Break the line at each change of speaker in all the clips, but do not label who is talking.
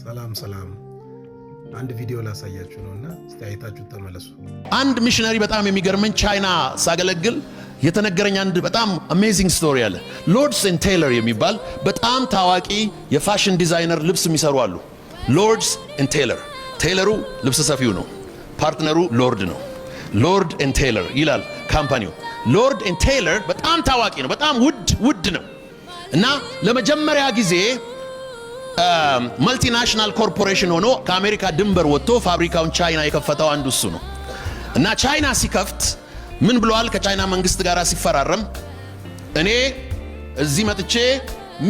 ሰላም አንድ ቪዲዮ ላሳያችሁ ነውና እስቲ አይታችሁ ተመለሱ።
አንድ ሚሽነሪ በጣም የሚገርመኝ ቻይና ሳገለግል የተነገረኝ አንድ በጣም አሜዚንግ ስቶሪ አለ። ሎርድስ ኤንድ ቴይለር የሚባል በጣም ታዋቂ የፋሽን ዲዛይነር ልብስ የሚሰሩ አሉ። ሎርድስ ኤንድ ቴይለር፣ ቴይለሩ ልብስ ሰፊው ነው፣ ፓርትነሩ ሎርድ ነው። ሎርድ ኤንድ ቴይለር ይላል ካምፓኒው። ሎርድ ኤንድ ቴይለር በጣም ታዋቂ ነው፣ በጣም ውድ ነው እና ለመጀመሪያ ጊዜ መልቲናሽናል ኮርፖሬሽን ሆኖ ከአሜሪካ ድንበር ወጥቶ ፋብሪካውን ቻይና የከፈተው አንዱ እሱ ነው። እና ቻይና ሲከፍት ምን ብሏል? ከቻይና መንግስት ጋር ሲፈራረም እኔ እዚህ መጥቼ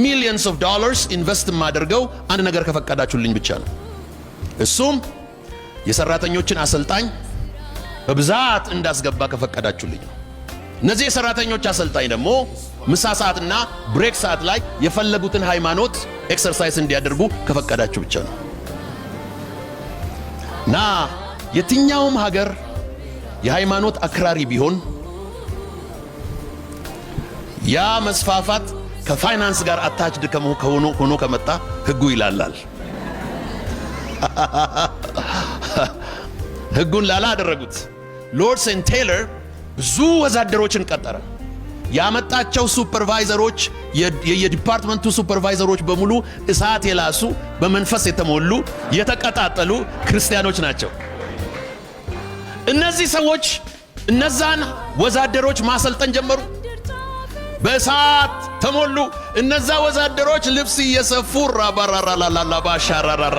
ሚሊየንስ ኦፍ ዶላርስ ኢንቨስት ማደርገው አንድ ነገር ከፈቀዳችሁልኝ ብቻ ነው። እሱም የሰራተኞችን አሰልጣኝ በብዛት እንዳስገባ ከፈቀዳችሁልኝ ነው። እነዚህ የሰራተኞች አሰልጣኝ ደግሞ ምሳ ሰዓትና ብሬክ ሰዓት ላይ የፈለጉትን ሃይማኖት ኤክሰርሳይዝ እንዲያደርጉ ከፈቀዳችሁ ብቻ ነው። እና የትኛውም ሀገር የሃይማኖት አክራሪ ቢሆን ያ መስፋፋት ከፋይናንስ ጋር አታችድ ሆኖ ከመጣ ህጉ ይላላል። ህጉን ላላ አደረጉት። ሎርድስ ኤንድ ቴይለር ብዙ ወዛደሮችን ቀጠረ። ያመጣቸው ሱፐርቫይዘሮች የዲፓርትመንቱ ሱፐርቫይዘሮች በሙሉ እሳት የላሱ በመንፈስ የተሞሉ የተቀጣጠሉ ክርስቲያኖች ናቸው። እነዚህ ሰዎች እነዛን ወዛደሮች ማሰልጠን ጀመሩ። በእሳት ተሞሉ። እነዛ ወዛደሮች ልብስ እየሰፉ ራባራራላላባሻራራራ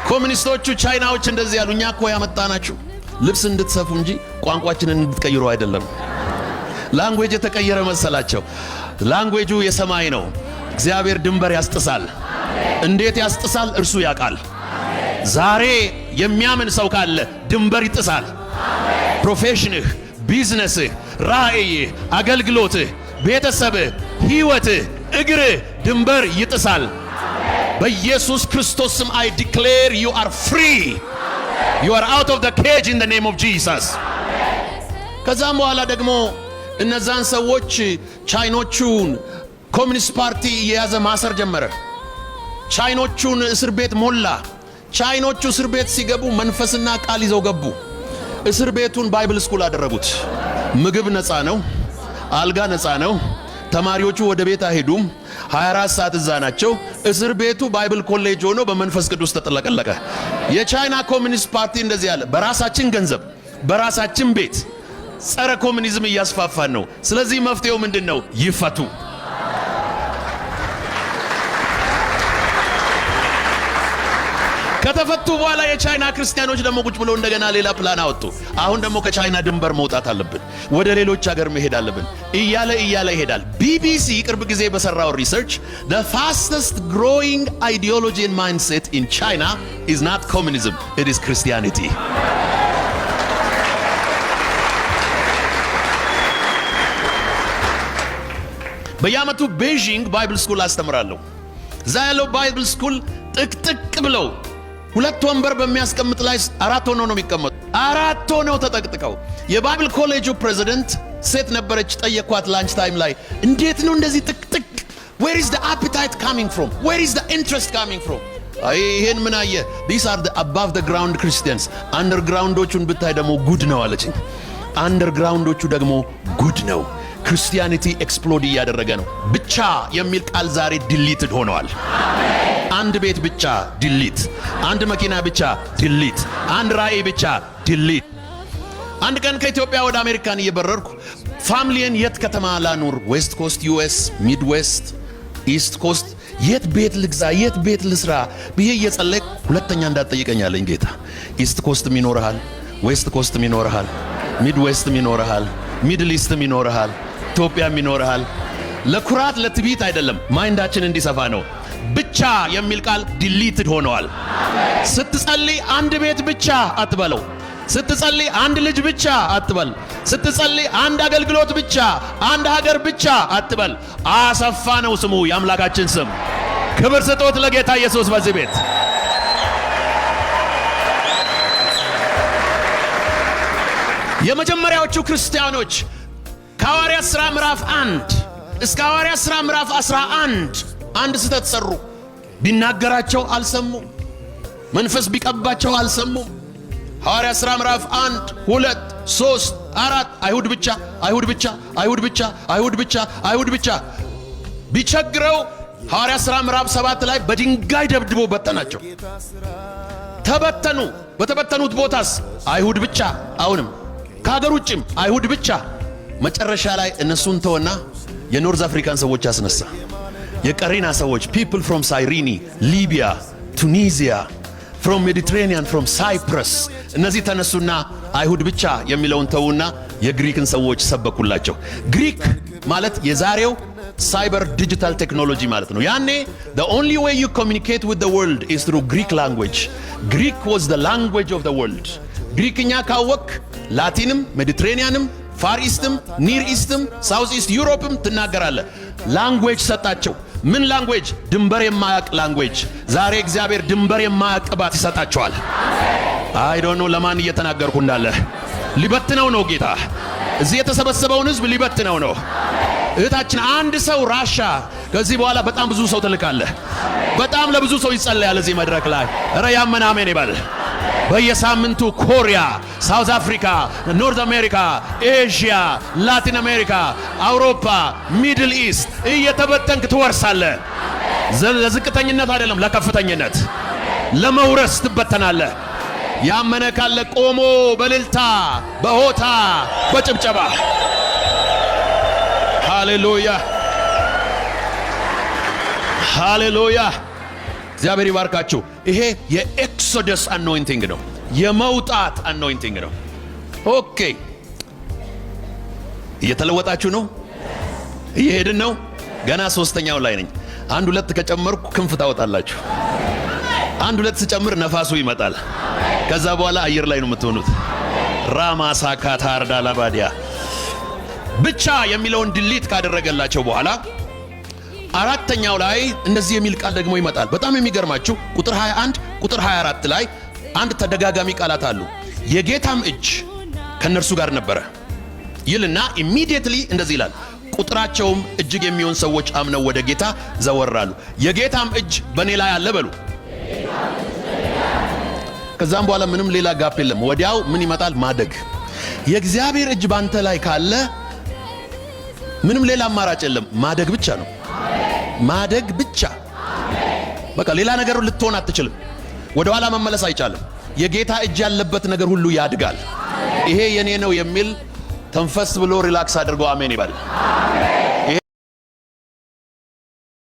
ኮሚኒስቶቹ ቻይናዎች እንደዚህ ያሉ፣ እኛ እኮ ያመጣናችሁ ልብስ እንድትሰፉ እንጂ ቋንቋችንን እንድትቀይሩ አይደለም። ላንጉዌጅ የተቀየረ መሰላቸው። ላንጉዌጁ የሰማይ ነው። እግዚአብሔር ድንበር ያስጥሳል። እንዴት ያስጥሳል? እርሱ ያውቃል። ዛሬ የሚያምን ሰው ካለ ድንበር ይጥሳል። ፕሮፌሽንህ፣ ቢዝነስህ፣ ራእይህ፣ አገልግሎትህ፣ ቤተሰብህ፣ ህይወትህ፣ እግርህ ድንበር ይጥሳል። በኢየሱስ ክርስቶስ ስም I declare you are free. You are out of the cage in the name of Jesus. ከዛም በኋላ ደግሞ እነዛን ሰዎች ቻይኖቹን ኮሚኒስት ፓርቲ የያዘ ማሰር ጀመረ። ቻይኖቹን እስር ቤት ሞላ። ቻይኖቹ እስር ቤት ሲገቡ መንፈስና ቃል ይዘው ገቡ። እስር ቤቱን ባይብል ስኩል አደረጉት። ምግብ ነፃ ነው፣ አልጋ ነፃ ነው። ተማሪዎቹ ወደ ቤት አይሄዱም። 24 ሰዓት እዛ ናቸው። እስር ቤቱ ባይብል ኮሌጅ ሆኖ በመንፈስ ቅዱስ ተጠለቀለቀ። የቻይና ኮሚኒስት ፓርቲ እንደዚህ ያለ በራሳችን ገንዘብ በራሳችን ቤት ጸረ ኮሚኒዝም እያስፋፋን ነው። ስለዚህ መፍትሄው ምንድነው? ይፈቱ። ከተፈቱ በኋላ የቻይና ክርስቲያኖች ደግሞ ቁጭ ብለው እንደገና ሌላ ፕላን አወጡ። አሁን ደግሞ ከቻይና ድንበር መውጣት አለብን፣ ወደ ሌሎች ሀገር መሄድ አለብን እያለ ይሄዳል። ቢቢሲ ቅርብ ጊዜ በሰራው ሪሰርች the fastest growing ideology and mindset in China is not communism, it is Christianity. በየዓመቱ ቤጂንግ ባይብል ስኩል አስተምራለሁ። እዛ ያለው ባይብል ስኩል ጥቅጥቅ ብለው ሁለት ወንበር በሚያስቀምጥ ላይ 4 ሆነው ነው የሚቀመጡ። 4 ሆነው ተጠቅጥቀው። የባይብል ኮሌጁ ፕሬዚደንት ሴት ነበረች። ጠየኳት ላንች ታይም ላይ እንዴት ነው እንደዚህ ጥቅጥቅ? where is the appetite coming from? where is the interest coming from? ይሄን ምን አየ? these are the above the ground Christians. አንደርግራውንዶቹን ብታይ ደግሞ ጉድ ነው አለችኝ። አንደርግራውንዶቹ ደግሞ ጉድ ነው። ክርስቲያኒቲ ኤክስፕሎድ እያደረገ ነው። ብቻ የሚል ቃል ዛሬ ዲሊትድ ሆነዋል። አንድ ቤት ብቻ ዲሊት፣ አንድ መኪና ብቻ ዲሊት፣ አንድ ራእይ ብቻ ዲሊት። አንድ ቀን ከኢትዮጵያ ወደ አሜሪካን እየበረርኩ ፋሚሊን የት ከተማ ላኑር? ዌስት ኮስት ዩኤስ፣ ሚድ ዌስት፣ ኢስት ኮስት፣ የት ቤት ልግዛ፣ የት ቤት ልስራ ብዬ እየጸለይኩ ሁለተኛ እንዳትጠይቀኛለኝ ጌታ። ኢስት ኮስትም ይኖርሃል፣ ዌስት ኮስትም ይኖርሃል፣ ሚድ ዌስትም ይኖርሃል፣ ሚድል ኢስትም ይኖርሃል፣ ኢትዮጵያም ይኖርሃል። ለኩራት ለትቢት አይደለም፣ ማይንዳችን እንዲሰፋ ነው። ብቻ የሚል ቃል ዲሊትድ ሆነዋል። ስትጸልይ አንድ ቤት ብቻ አትበለው። ስትጸልይ አንድ ልጅ ብቻ አትበል። ስትጸልይ አንድ አገልግሎት ብቻ፣ አንድ ሀገር ብቻ አትበል። አሰፋ ነው ስሙ፣ የአምላካችን ስም። ክብር ስጦት ለጌታ ኢየሱስ። በዚህ ቤት የመጀመሪያዎቹ ክርስቲያኖች ከሐዋርያት ሥራ ምዕራፍ 1 እስከ ሐዋርያት ሥራ ምዕራፍ 11 አንድ ስህተት ሰሩ። ቢናገራቸው አልሰሙም። መንፈስ ቢቀባቸው አልሰሙም። ሐዋርያት ሥራ ምዕራፍ 1 2 3 4 አይሁድ ብቻ አይሁድ ብቻ አይሁድ ብቻ አይሁድ ብቻ አይሁድ ብቻ ቢቸግረው ሐዋርያት ሥራ ምዕራፍ 7 ላይ በድንጋይ ደብድቦ በተናቸው። ተበተኑ። በተበተኑት ቦታስ አይሁድ ብቻ፣ አሁንም ከሀገር ውጭም አይሁድ ብቻ። መጨረሻ ላይ እነሱን ተወና የኖርዝ አፍሪካን ሰዎች አስነሳ። የቀሬና ሰዎች people from Cyrene, Libya, Tunisia, from Mediterranean, from Cyprus እነዚህ ተነሱና አይሁድ ብቻ የሚለውን ተውና የግሪክን ሰዎች ሰበኩላቸው። ግሪክ ማለት የዛሬው ሳይበር ዲጂታል ቴክኖሎጂ ማለት ነው። ያኔ the only way you communicate with the world is through Greek language. Greek was the language of the world. ግሪክኛ ካወቅ ላቲንም ሜዲትሬኒያንም ፋር ኢስትም ኒር ኢስትም ሳውዝ ኢስት ዩሮፕም ትናገራለ። ላንጉዌጅ ሰጣቸው። ምን ላንጉዌጅ? ድንበር የማያቅ ላንጉዌጅ። ዛሬ እግዚአብሔር ድንበር የማያቅ ቅባት ይሰጣቸዋል። አይ ዶንት ኖ ለማን እየተናገርኩ እንዳለ። ሊበትነው ነው ጌታ። እዚህ የተሰበሰበውን ህዝብ ሊበትነው ነው። እህታችን አንድ ሰው ራሻ ከዚህ በኋላ በጣም ብዙ ሰው ትልካለህ። በጣም ለብዙ ሰው ይጸለያል እዚህ መድረክ ላይ። ኧረ ያመነ አሜን ይበል። በየሳምንቱ ኮሪያ፣ ሳውዝ አፍሪካ፣ ኖርዝ አሜሪካ፣ ኤዥያ፣ ላቲን አሜሪካ፣ አውሮፓ፣ ሚድል ኢስት እየተበተንክ ትወርሳለህ። ለዝቅተኝነት አይደለም፣ ለከፍተኝነት ለመውረስ ትበተናለህ። ያመነ ካለ ቆሞ በእልልታ በሆታ በጭብጨባ ሃሌሉያ ሃሌሉያ። እግዚአብሔር ይባርካችሁ። ይሄ የኤክሶደስ አኖይንቲንግ ነው፣ የመውጣት አኖይንቲንግ ነው። ኦኬ፣ እየተለወጣችሁ ነው፣ እየሄድን ነው። ገና ሶስተኛው ላይ ነኝ። አንድ ሁለት ከጨመርኩ ክንፍ ታወጣላችሁ። አንድ ሁለት ስጨምር ነፋሱ ይመጣል። ከዛ በኋላ አየር ላይ ነው የምትሆኑት። ራማሳካታ አርዳላባዲያ ብቻ የሚለውን ድሊት ካደረገላቸው በኋላ አራተኛው ላይ እንደዚህ የሚል ቃል ደግሞ ይመጣል። በጣም የሚገርማችሁ ቁጥር 21 ቁጥር 24 ላይ አንድ ተደጋጋሚ ቃላት አሉ። የጌታም እጅ ከነርሱ ጋር ነበረ ይልና ኢሚዲየትሊ እንደዚህ ይላል፣ ቁጥራቸውም እጅግ የሚሆን ሰዎች አምነው ወደ ጌታ ዘወራሉ። የጌታም እጅ በኔ ላይ አለ በሉ። ከዛም በኋላ ምንም ሌላ ጋፕ የለም። ወዲያው ምን ይመጣል? ማደግ። የእግዚአብሔር እጅ ባንተ ላይ ካለ ምንም ሌላ አማራጭ የለም። ማደግ ብቻ ነው። ማደግ ብቻ። በቃ ሌላ ነገር ልትሆን አትችልም። ወደ ኋላ መመለስ አይቻልም። የጌታ እጅ ያለበት ነገር ሁሉ ያድጋል። ይሄ የኔ ነው የሚል ተንፈስ ብሎ ሪላክስ አድርጎ አሜን ይባል።